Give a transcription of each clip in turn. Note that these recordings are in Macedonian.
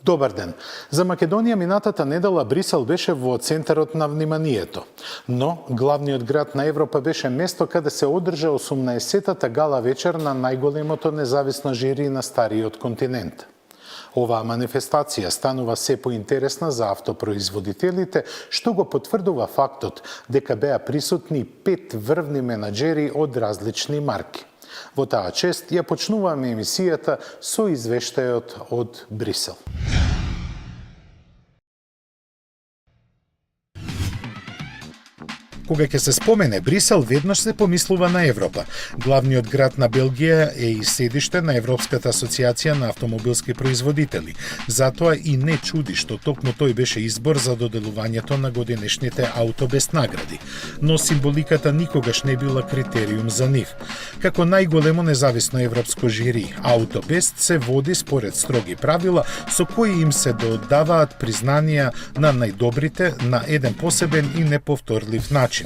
Добар ден. За Македонија минатата недела Брисел беше во центарот на вниманието. Но главниот град на Европа беше место каде се одржа 18-тата гала вечер на најголемото независно жири на стариот континент. Оваа манифестација станува се поинтересна за автопроизводителите, што го потврдува фактот дека беа присутни 5 врвни менаџери од различни марки. Во таа чест ја почнуваме емисијата со извештајот од Брисел. Кога ќе се спомене Брисел, веднаш се помислува на Европа. Главниот град на Белгија е и седиште на Европската асоциација на автомобилски производители. Затоа и не чуди што токму тој беше избор за доделувањето на годинешните Автобест награди. Но символиката никогаш не била критериум за нив. Како најголемо независно европско жири, Автобест се води според строги правила со кои им се додаваат признанија на најдобрите на еден посебен и неповторлив начин.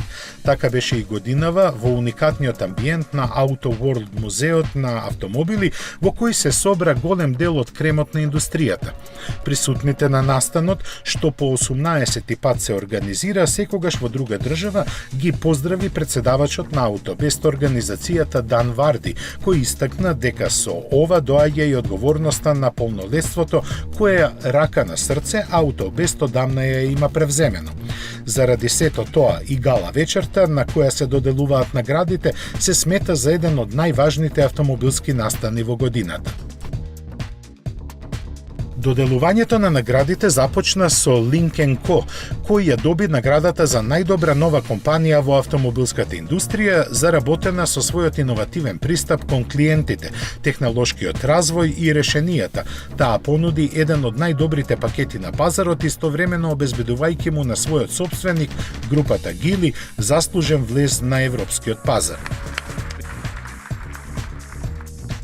Така беше и годинава во уникатниот амбиент на Auto World музеот на автомобили, во кој се собра голем дел од кремот на индустријата. Присутните на настанот, што по 18 пат се организира секогаш во друга држава, ги поздрави председавачот на Автобест организацијата Дан Варди, кој истакна дека со ова доаѓа и одговорноста на полнолетството, која рака на срце Автобест одамна ја има превземено. Заради сето тоа и гала вечерта на која се доделуваат наградите се смета за еден од најважните автомобилски настани во годината. Доделувањето на наградите започна со Lynk & Co, кој ја доби наградата за најдобра нова компанија во автомобилската индустрија, заработена со својот иновативен пристап кон клиентите, технолошкиот развој и решенијата. Таа понуди еден од најдобрите пакети на пазарот, истовремено обезбедувајќи му на својот собственик, групата Geely, заслужен влез на европскиот пазар.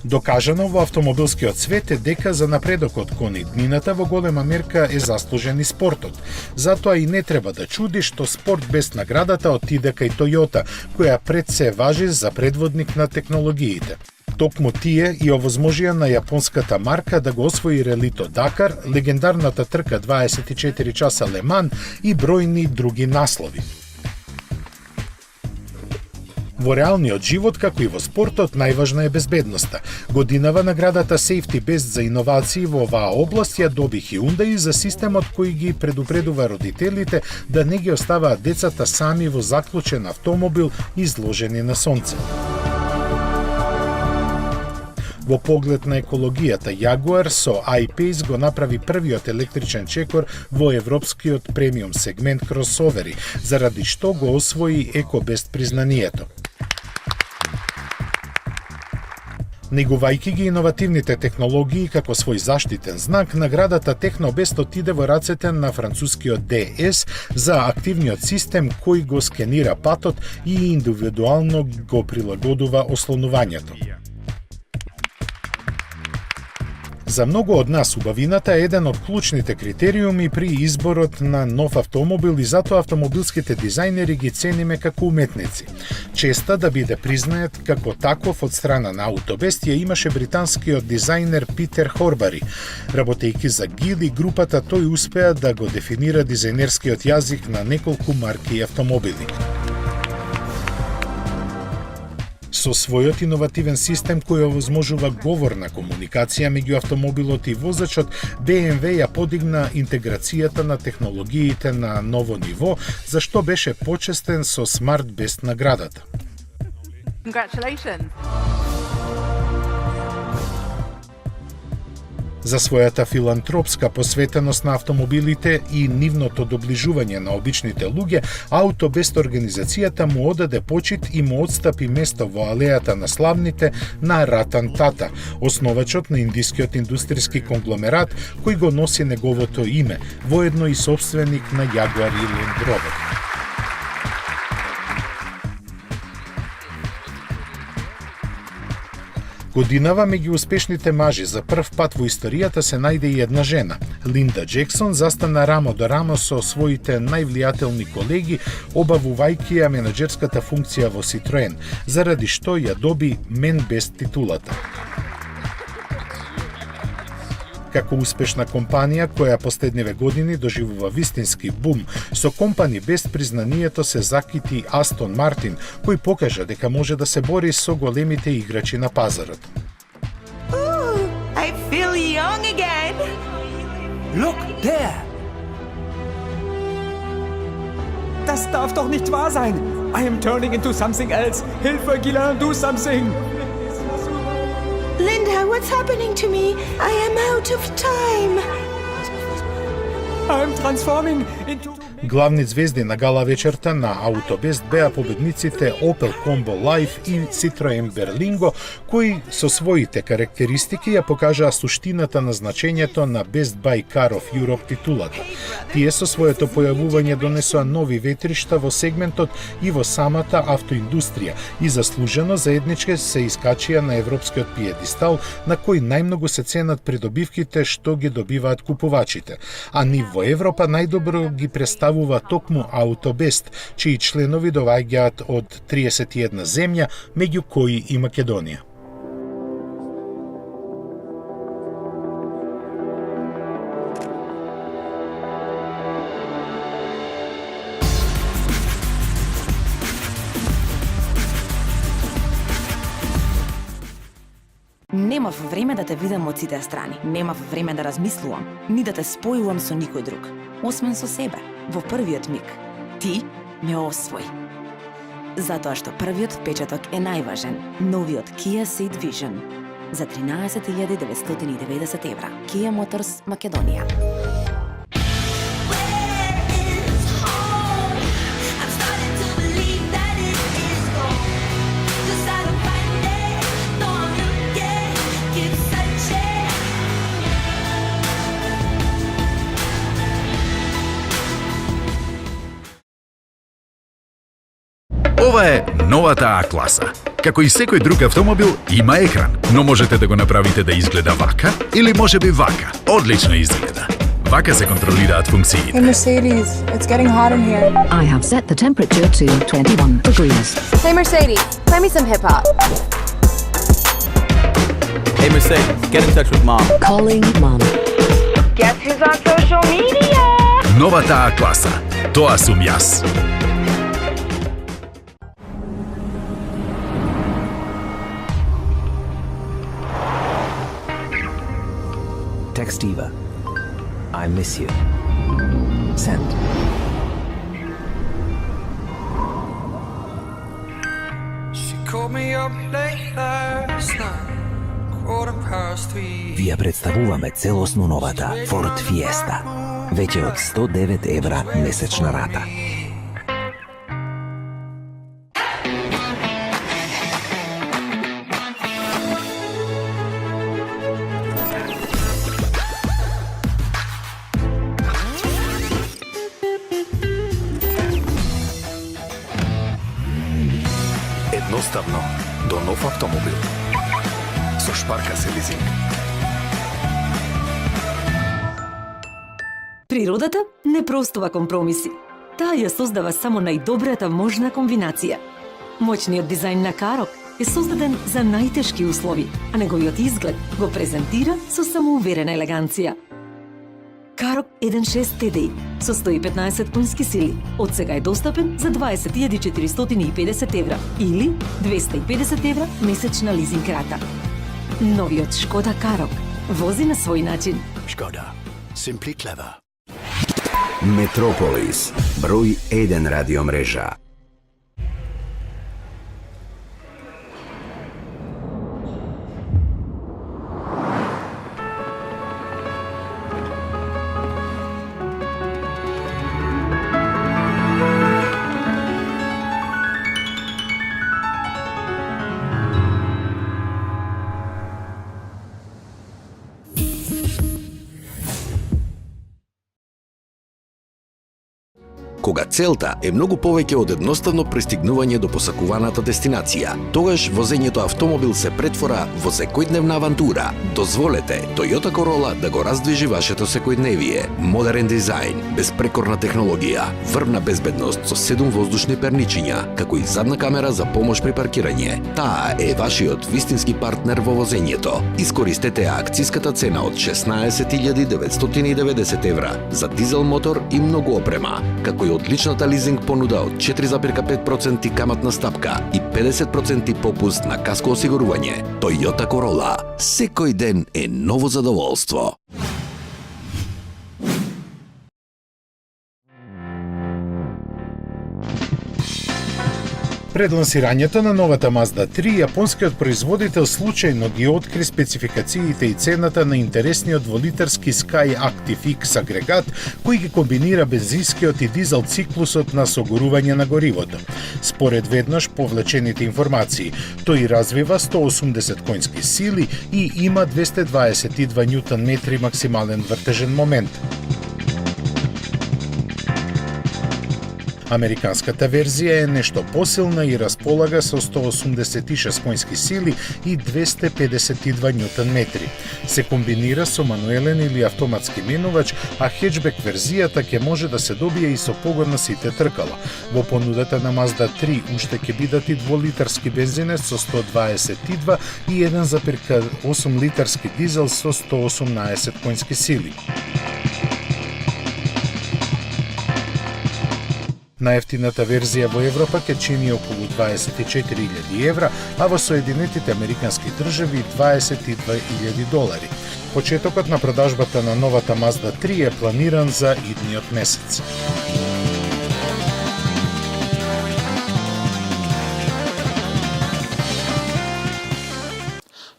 Докажано во автомобилскиот свет е дека за напредокот кон иднината во голема мерка е заслужен и спортот. Затоа и не треба да чуди што спорт без наградата отиде кај Toyota, која пред се важи за предводник на технологиите. Токму тие и овозможија на јапонската марка да го освои релито Дакар, легендарната трка 24 часа Le Mans и бројни други наслови. Во реалниот живот, како и во спортот, најважна е безбедноста. Годинава наградата Safety Best за иновации во оваа област ја доби Hyundai за системот кој ги предупредува родителите да не ги оставаат децата сами во заклучен автомобил изложени на сонце. Во поглед на екологијата, Jaguar со I-Pace го направи првиот електричен чекор во европскиот премиум сегмент кросовери, заради што го освои EcoBest признанието. Негувајќи ги иновативните технологии како свој заштитен знак, наградата TechnoBest отиде во рацете на францускиот DS за активниот систем кој го скенира патот и индивидуално го прилагодува ослонувањето. За многу од нас убавината е еден од клучните критериуми при изборот на нов автомобил и затоа автомобилските дизајнери ги цениме како уметници. Честа да биде признает како таков од страна на Автобест ја имаше британскиот дизајнер Питер Хорбари. Работејќи за Geely групата, тој успеа да го дефинира дизајнерскиот јазик на неколку марки автомобили. Со својот иновативен систем кој овозможува говорна комуникација меѓу автомобилот и возачот, BMW ја подигна интеграцијата на технологиите на ново ниво, за што беше почестен со Smart Best наградата. Congratulations. За својата филантропска посветеност на автомобилите и нивното доближување на обичните луѓе, Автобест организацијата му одаде почит и му отстапи место во алејата на славните на Ратан Тата, основачот на индискиот индустријски конгломерат кој го носи неговото име, воедно и собственик на Jaguar и Land Rover. Годинава меѓу успешните мажи за прв пат во историјата се најде и една жена. Линда Джексон застана рамо до рамо со своите највлијателни колеги, обавувајќи ја менаџерската функција во Citroen, заради што ја доби Men Best титулата. Како успешна компанија која последниве години доживува вистински бум, со компани без признанието се закити Астон Мартин, кој покажа дека може да се бори со големите играчи на пазарот. Ooh, I feel young again. Look, there! Das darf doch nicht wahr sein! I am turning into something else! Hilfe, Ghislain, do something! Linda, what's happening to me? I am out of time. I'm transforming into... Главни звезди на гала вечерта на Аутобест беа победниците Opel Combo Life и Citroen Berlingo, кои со своите карактеристики ја покажаа суштината на значењето на Best Buy Car of Europe титулата. Тие со своето појавување донесоа нови ветришта во сегментот и во самата автоиндустрија и заслужено заеднички се искачија на европскиот пиедестал на кој најмногу се ценат придобивките што ги добиваат купувачите, а ни во Европа најдобро ги представува токму Аутобест, чии членови доаѓаат од 31 земја, меѓу кои и Македонија. Немав време да те видам од сите страни. Немав време да размислувам, ни да те спојувам со никој друг, освен со себе, во првиот миг. Ти ме освои. Затоа што првиот впечаток е најважен. Новиот Kia Ceed Vision за 13.990 евра. Kia Motors, Македонија. Ова е новата А-класа. Како и секој друг автомобил, има екран, но можете да го направите да изгледа вака или можеби вака. Одлично изгледа. Вака се контролираат функциите. Hey Mercedes, it's getting hot in here. I have set the temperature to 21 degrees. Hey Mercedes, play me some hip hop. Hey Mercedes, get in touch with mom. Calling mom. Guess who's on social media? Новата А-класа. Тоа сум јас. Text Eva. I miss you. Send. Ви ја представуваме целосно новата Ford Fiesta. Веќе од 109 евра месечна рата. Едноставно до нов автомобил. Со Шпарка се лизинг. Природата не простува компромиси. Таа ја создава само најдобрата можна комбинација. Моćниот дизајн на Карок е создаден за најтешки услови, а неговиот изглед го презентира со самоуверена елеганција. Карок 1.6 TDI со 115 конски сили од сега е достапен за 20.450 евра или 250 евра месечна лизинг рата. Новиот Шкода Карок вози на свој начин. Шкода. Simply clever. Метрополис, број 1 радиомрежа. Кога целта е многу повеќе од едноставно пристигнување до посакуваната дестинација, тогаш возењето автомобил се претвора во секојдневна авантура. Дозволете Toyota Corolla да го раздвижи вашето секојдневие. Модерен дизајн, безпрекорна технологија, врвна безбедност со 7 воздушни перничиња, како и задна камера за помош при паркирање. Таа е вашиот вистински партнер во возењето. Искористете акцијската цена од 16.990 евра за дизел мотор и многу опрема, како и одличната лизинг понуда од 4,5% каматна стапка и 50% попуст на каско осигурување. Toyota Corolla. Секој ден е ново задоволство. Пред лансирањето на новата Mazda 3, јапонскиот производител случајно ги откри спецификациите и цената на интересниот дволитарски Skyactiv X агрегат, кој ги комбинира бензинскиот и дизел циклусот на согорување на горивото. Според веднаш повлечените информации, тој развива 180 конски сили и има 222 Нм максимален вртежен момент. Американската верзија е нешто посилна и располага со 186 конски сили и 252 Нм. Се комбинира со мануелен или автоматски менувач, а хеджбек верзијата ќе може да се добие и со погон на сите тркала. Во понудата на Mazda 3 уште ќе бидат и дволитарски бензинец со 122 и 1,8 литарски дизел со 118 конски сили. Најефтината верзија во Европа ќе чини околу 24.000 евра, а во Соединетите Американски држави $22.000. Почетокот на продажбата на новата Mazda 3 е планиран за идниот месец.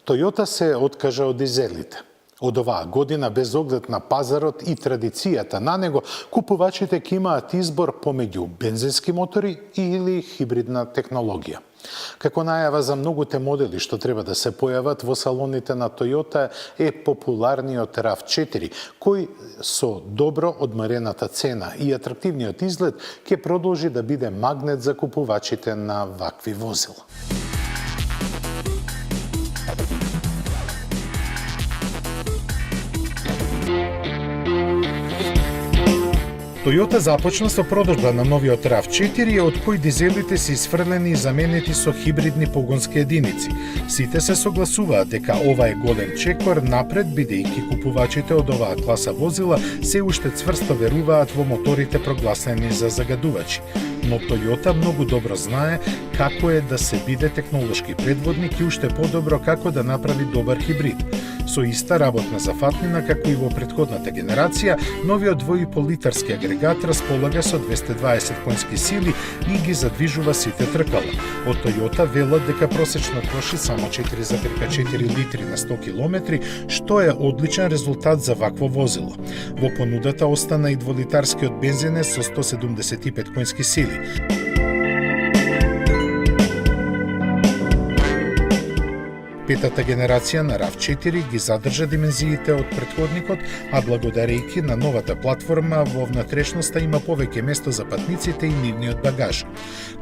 Toyota се откажа од дизелите. Од оваа година, без оглед на пазарот и традицијата на него, купувачите ќе имаат избор помеѓу бензински мотори или хибридна технологија. Како најава за многуте модели што треба да се појават во салоните на Toyota е популарниот RAV4, кој со добро одмерената цена и атрактивниот изглед ќе продолжи да биде магнет за купувачите на вакви возила. Toyota започна со продажба на новиот RAV4, од кој дизелите се исфрлени и заменети со хибридни погонски единици. Сите се согласуваат дека ова е голем чекор напред, бидејќи купувачите од оваа класа возила се уште цврсто веруваат во моторите прогласени за загадувачи. Но Toyota многу добро знае како е да се биде технолошки предводник и уште подобро како да направи добар хибрид. Со иста работна зафатнина како и во претходната генерација, новиот 2,5 литарски агрегат располага со 220 конски сили и ги задвижува сите тркала. Од Toyota велат дека просечно троши само 4,4 литри на 100 километри, што е одличен резултат за вакво возило. Во понудата остана и дволитарскиот бензинец со 175 конски сили. Петата генерација на RAV4 ги задржа димензиите од претходникот, а благодарејќи на новата платформа во внатрешноста има повеќе место за патниците и нивниот багаж.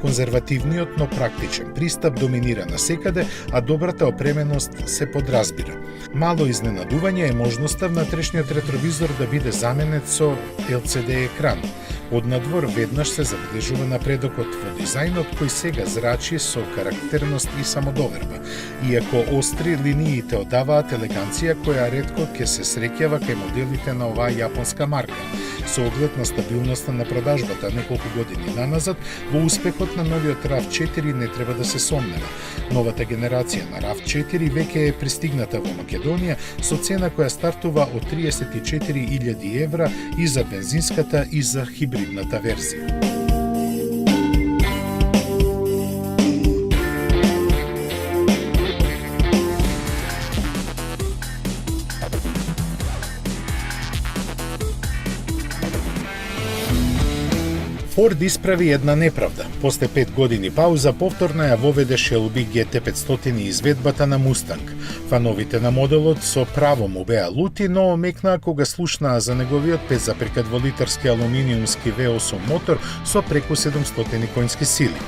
Конзервативниот, но практичен пристап доминира насекаде, а добрата опременост се подразбира. Мало изненадување е можноста внатрешниот ретровизор да биде заменет со LCD екран. Однадвор веднаш се забележува напредокот во дизајнот кој сега зрачи со карактерност и самодоверба. Иако остри, линиите одаваат елеганција која ретко ќе се среќава кај моделите на оваа јапонска марка. Со оглед на стабилноста на продажбата неколку години наназад, во успехот на новиот RAV4 не треба да се сомнева. Новата генерација на RAV4 веќе е пристигната во Македонија со цена која стартува од 34.000 евра и за бензинската и за хибридната верзија. Ford исправи една неправда. После 5 години пауза повторно ја воведе Shelby GT500 и изведбата на Mustang. Фановите на моделот со право му беа лути, но омекнаа кога слушнаа за неговиот 5,2 литарски алуминиумски V8 мотор со преку 700 конски сили.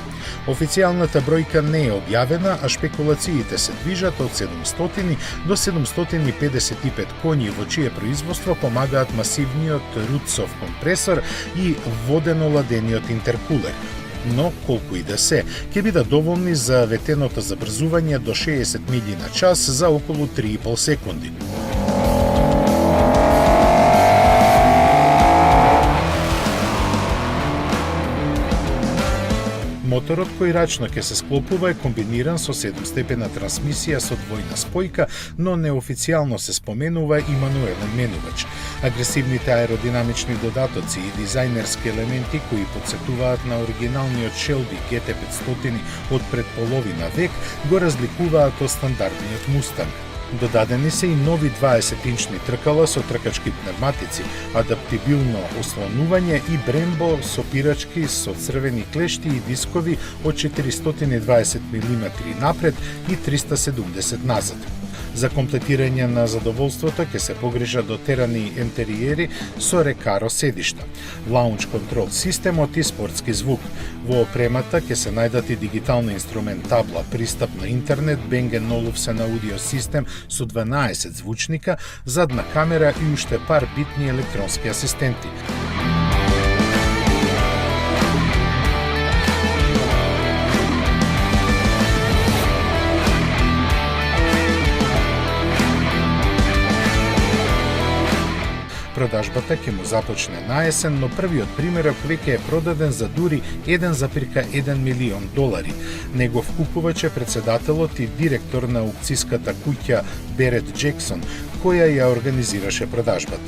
Официјалната бројка не е објавена, а шпекулациите се движат од 700 до 755 коњи, во чие производство помагаат масивниот Рутсов компресор и водено-ладениот интеркулер. Но, колку и да се, ќе бидат доволни за ветеното забрзување до 60 милји на час за околу 3,5 секунди. Моторот кој рачно ќе се склопува е комбиниран со 7-степена трансмисија со двојна спојка, но неофицијално се споменува и мануелен менувач. Агресивните аеродинамични додатоци и дизајнерски елементи кои потсетуваат на оригиналниот Shelby GT500 од пред половина век го разликуваат од стандардниот Mustang. Додадени се и нови 20-инчни тркала со тркачки пневматици, адаптибилно ослонување и Brembo сопирачки со црвени клешти и дискови од 420 мм напред и 370 назад. За комплетирање на задоволството ќе се погрижа дотерани ентериери со рекаро седишта, лаунч контрол системот и спортски звук. Во опремата ќе се најдат и дигитална инструмент табла, пристап на интернет, Bang & Olufsen аудио систем со 12 звучника, задна камера и уште пар битни електронски асистенти. Продажбата ќе му започне на есен, но првиот примерок веќе е продаден за дури $1,1 милион. Негов купувач е председателот и директор на аукцијската куќа Берет Джексон, која ја организираше продажбата.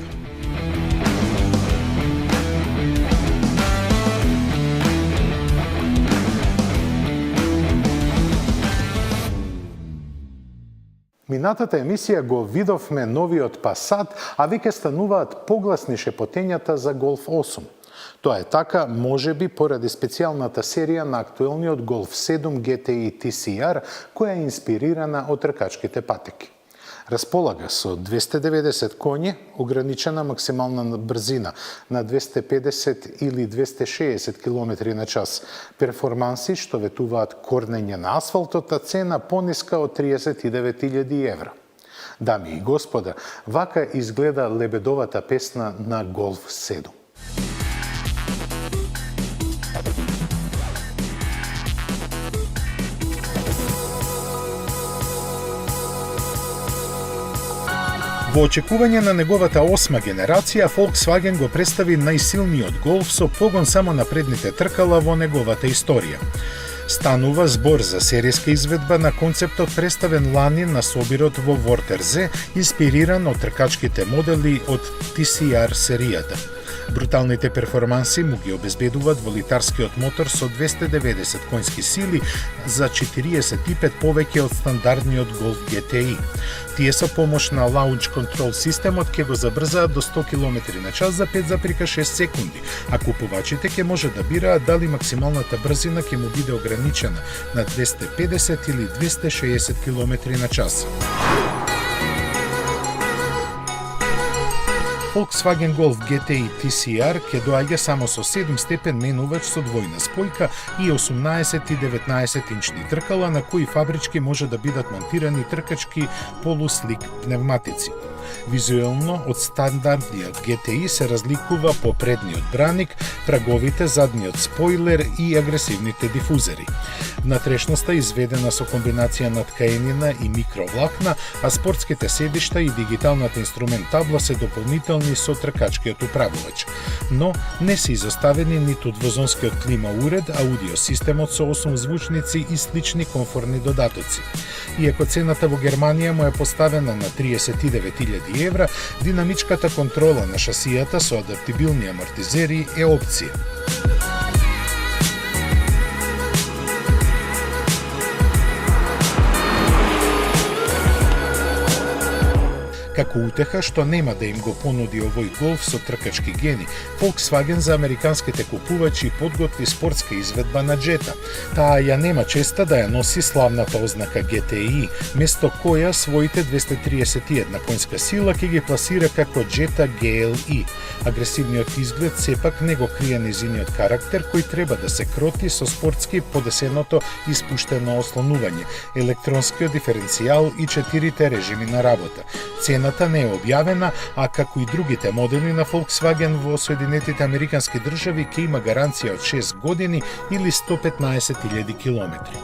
Минатата емисија го видовме новиот Passat, а веќе стануваат погласни шепотењата за Golf 8. Тоа е така, можеби поради специјалната серија на актуелниот Golf 7 GTI TCR, која е инспирирана од тркачките патеки. Располага со 290 коњи, ограничена максимална брзина на 250 или 260 км на час, перформанси што ветуваат корнење на асфалтот, а цена пониска од 39.000 евра. Дами и господа, вака изгледа лебедовата песна на Golf 7. Во очекување на неговата 8 генерација, Volkswagen го представи најсилниот Golf со погон само на предните тркала во неговата историја. Станува збор за серијска изведба на концептот представен лани на собирот во Вортерзе, инспириран од тркачките модели од TCR серијата. Бруталните перформанси му ги обезбедуваат во литарскиот мотор со 290 конски сили за 45 повеќе од стандардниот Golf GTI. Тие со помош на лаунч контрол системот ќе го забрзаат до 100 км на час за 5,6 секунди, а купувачите ќе може да бираат дали максималната брзина ќе му биде ограничена на 250 или 260 км на час. Volkswagen Golf GTI TCR ќе доаѓа само со 7-степен менувач со двојна спојка и 18 и 19 инчни тркала на кои фабрички може да бидат монтирани тркачки полуслик пневматици. Визуелно од стандардниот GTI се разликува по предниот браник, праговите, задниот спойлер и агресивните дифузери. Внатрешноста изведена со комбинација на ткаенина и микровлакна, а спортските седишта и дигиталната инструмент табла се дополнителни со тркачкиот управувач. Но не се изоставени ниту двозонскиот клима уред, аудио системот со 8 звучници и слични комфорни додатоци. Иако цената во Германија му е поставена на 39.000 евра, динамичката контрола на шасијата со адаптибилни амортизери е опција. Како утеха што нема да им го понуди овој голф со тркачки гени, Volkswagen за американските купувачи подготви спортска изведба на Jetta. Таа ја нема честа да ја носи славната ознака GTI, место која своите 231 конска сила ќе ги пласира како Jetta GLE. Агресивниот изглед сепак не го крие незиниот карактер кој треба да се кроти со спортски подесеното испуштено ослонување, електронскиот диференцијал и 4 режими на работа. Цената не е објавена, а како и другите модели на Volkswagen во Соединетите Американски држави ќе има гаранција од 6 години или 115.000 километри.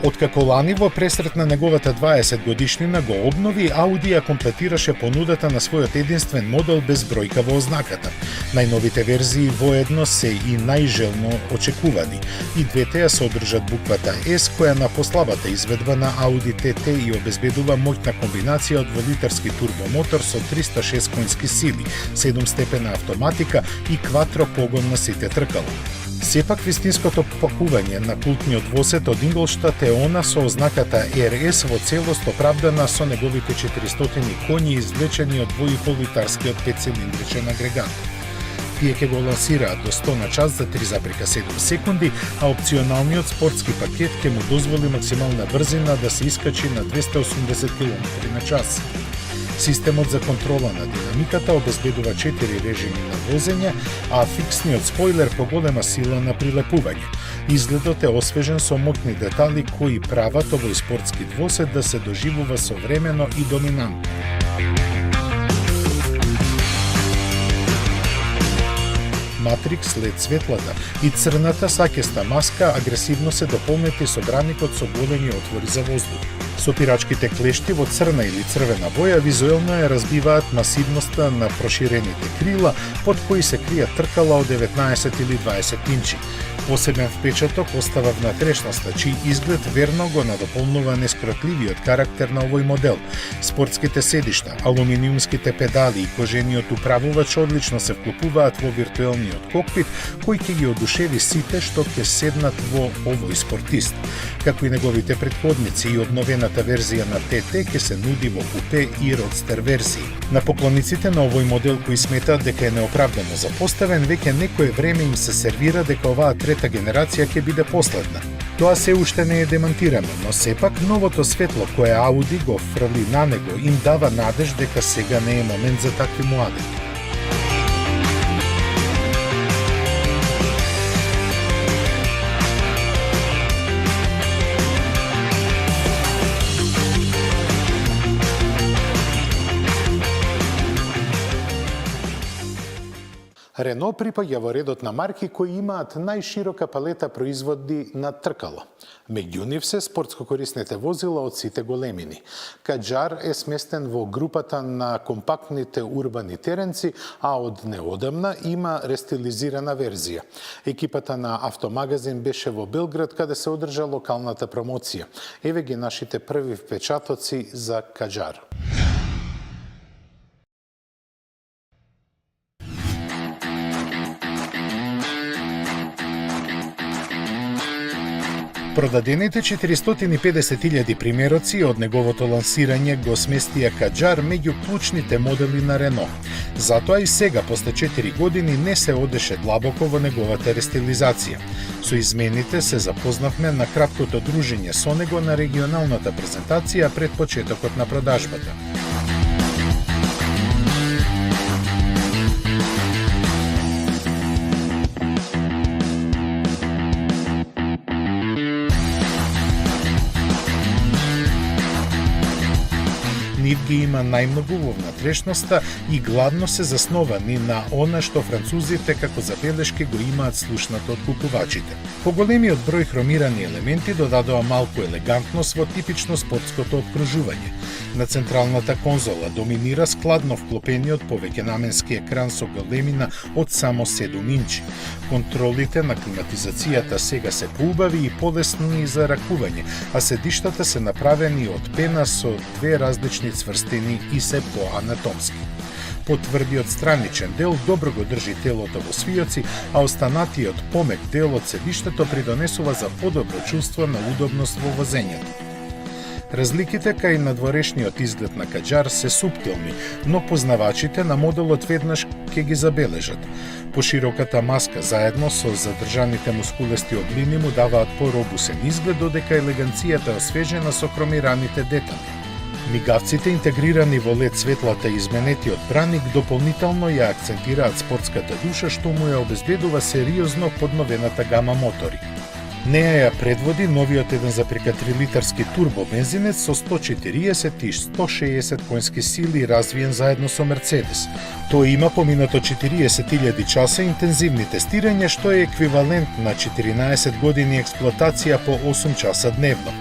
Откако лани во пресрет на неговата 20 годишнина го обнови, Audi ја комплетираше понудата на својот единствен модел без бројка во ознаката. Најновите верзии воедно се и најжелно очекувани. И двете ја содржат буквата S, која на послабата изведба на Audi TT и обезбедува моќна комбинација од 2-литарски турбомотор со 306 конски сили, 7-степена автоматика и кватро погон на сите тркала. Сепак вистинското пакување на култниот восет од Инглштат е она со ознаката RS во целост оправдана со неговите 400 коњи извлечени од 2,5-литарскиот 5-цилиндричен агрегат. Тие ќе го лансираат до 100 на час за 3,7 секунди, а опционалниот спортски пакет ќе му дозволи максимална брзина да се искачи на 280 км на час. Системот за контрола на динамиката обезбедува 4 режими на возење, а фиксниот спойлер поголема сила на прилепување. Изгледот е освежен со моќни детали кои прават овој спортски двосет да се доживува современо и доминантно. Матрикс LED светлата и црната сакеста маска агресивно се дополнети со браникот со големи отвори за воздух. Сопирачките клешти во црна или црвена боја визуелно ја разбиваат масивноста на проширените крила, под кои се кријат тркала од 19 или 20 инчи. Посебен впечаток остава внатрешноста, чиј изглед верно го надополнува нескротливиот карактер на овој модел. Спортските седишта, алуминиумските педали и кожениот управувач одлично се вклопуваат во виртуелниот кокпит, кој ќе ги одушеви сите што ќе седнат во овој спортист. Како и неговите претходници, и обновената верзија на TT ќе се нуди во купе и родстер верзии. На поклониците на овој модел кои сметаат дека е неоправдано запоставен, веќе некое време им се сервира дека оваа трета генерација ќе биде последна. Тоа се уште не е демантирано, но сепак новото светло кое Audi го фрли на него им дава надеж дека сега не е момент за такви муабети. Рено припаѓа во редот на марки кои имаат најширока палета производи на тркало. Меѓу нив се спортско-корисните возила од сите големини. Kadjar е сместен во групата на компактните урбани теренци, а од неодамна има рестилизирана верзија. Екипата на Автомагазин беше во Белград, каде се одржа локалната промоција. Еве ги нашите први впечатоци за Kadjar. Продадените 450.000 примероци од неговото лансирање го сместија Kadjar меѓу клучните модели на Рено. Затоа и сега, после 4 години, не се одеше длабоко во неговата рестилизација. Со измените се запознавме на краткото дружење со него на регионалната презентација пред почетокот на продажбата. Нив ги има најмногу во внатрешноста и главно се засновани на она што французите како забелешки го имаат слушнато од купувачите. Поголемиот број хромирани елементи додадоа малку елегантност во типично спортското обкружување. На централната конзола доминира складно вклопениот повеќенаменски екран со големина од само 7 инчи. Контролите на климатизацијата сега се поубави и полесни за ракување, а седиштата се направени од пена со две различни цврстини и се поанатомски. Потврдиот страничен дел добро го држи телото во свијоци, а останатиот помек дел од седиштето придонесува за подобро чувство на удобност во возењето. Разликите кај надворешниот изглед на Каџар се суптилни, но познавачите на моделот веднаш ќе ги забележат. Пошироката маска заедно со задржаните мускулести облини му даваат поробусен изглед, додека елеганцијата е освежена со хромираните детали. Мигавците интегрирани во лед светлата и изменетиот браник дополнително ја акцентираат спортската душа, што му ја обезбедува сериозно подновената гама мотори. Неја ја предводи новиот 1,3 литарски турбобензинец со 140 и 160 конски сили развиен заедно со Мерцедес. Тој има поминато 40.000 часа интензивни тестирања, што е еквивалент на 14 години експлоатација по 8 часа дневно.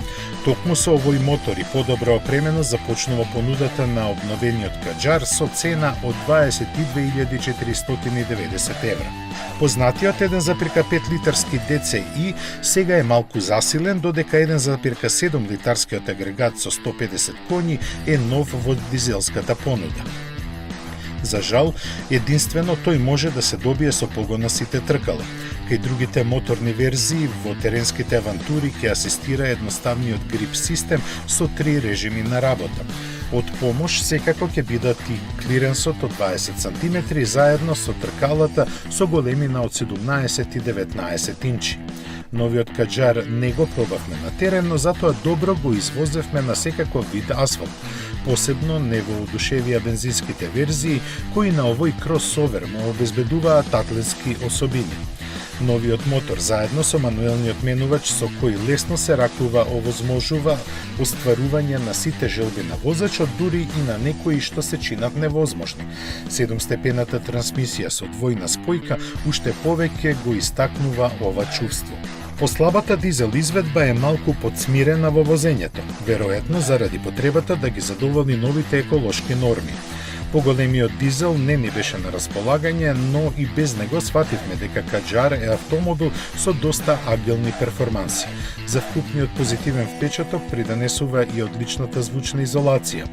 Токму со овој мотор и подобра опременост започнува понудата на обновениот Каџар со цена од 22.490 евра. Познатиот 1,5 литарски DCi сега е малку засилен, додека 1,7 литарскиот агрегат со 150 коњи е нов во дизелската понуда. За жал, единствено тој може да се добие со погон на сите тркала. Кај другите моторни верзии во теренските авантури ќе асистира едноставниот грип систем со 3 режими на работа. Од помош секако ќе бидат и клиренсот од 20 см заедно со тркалата со големина од 17 и 19 инчи. Новиот Каџар не го пробавме на терен, но затоа добро го извозевме на секаков вид асфалт. Посебно не во одушевија бензинските верзии, кои на овој кросовер му обезбедуваат атлетски особини. Новиот мотор заедно со мануелниот менувач со кој лесно се ракува овозможува остварување на сите желби на возачот, дури и на некои што се чинат невозможни. 7-степената трансмисија со двојна спојка уште повеќе го истакнува ова чувство. Послабата дизел изведба е малку подсмирена во возењето, веројатно заради потребата да ги задоволни новите еколошки норми. Поголемиот дизел не ни беше на располагање, но и без него свативме дека Каџар е автомобил со доста агилни перформанси. За вкупниот позитивен впечаток придонесува и одличната звучна изолација.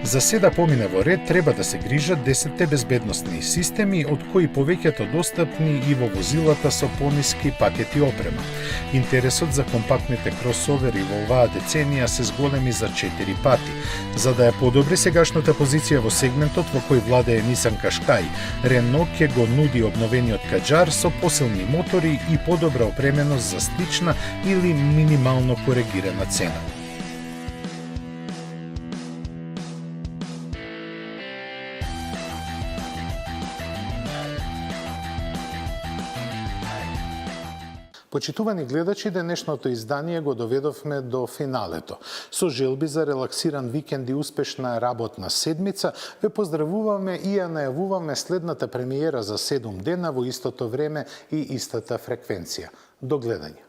За се да помине во ред, треба да се грижат 10 безбедносни системи, од кои повеќето достапни и во возилата со пониски пакети опрема. Интересот за компактните кросовери во оваа деценија се зголеми за 4 пати. За да ја подобри сегашната позиција во сегментот во кој владее Nissan Qashqai, Renault ќе го нуди обновениот Каџар со посилни мотори и подобра опременост за слична или минимално коригирана цена. Почитувани гледачи, денешното издание го доведовме до финалето. Со желби за релаксиран викенд и успешна работна седмица, ве поздравуваме и ја најавуваме следната премиера за 7 дена во истото време и истата фреквенција. До гледање.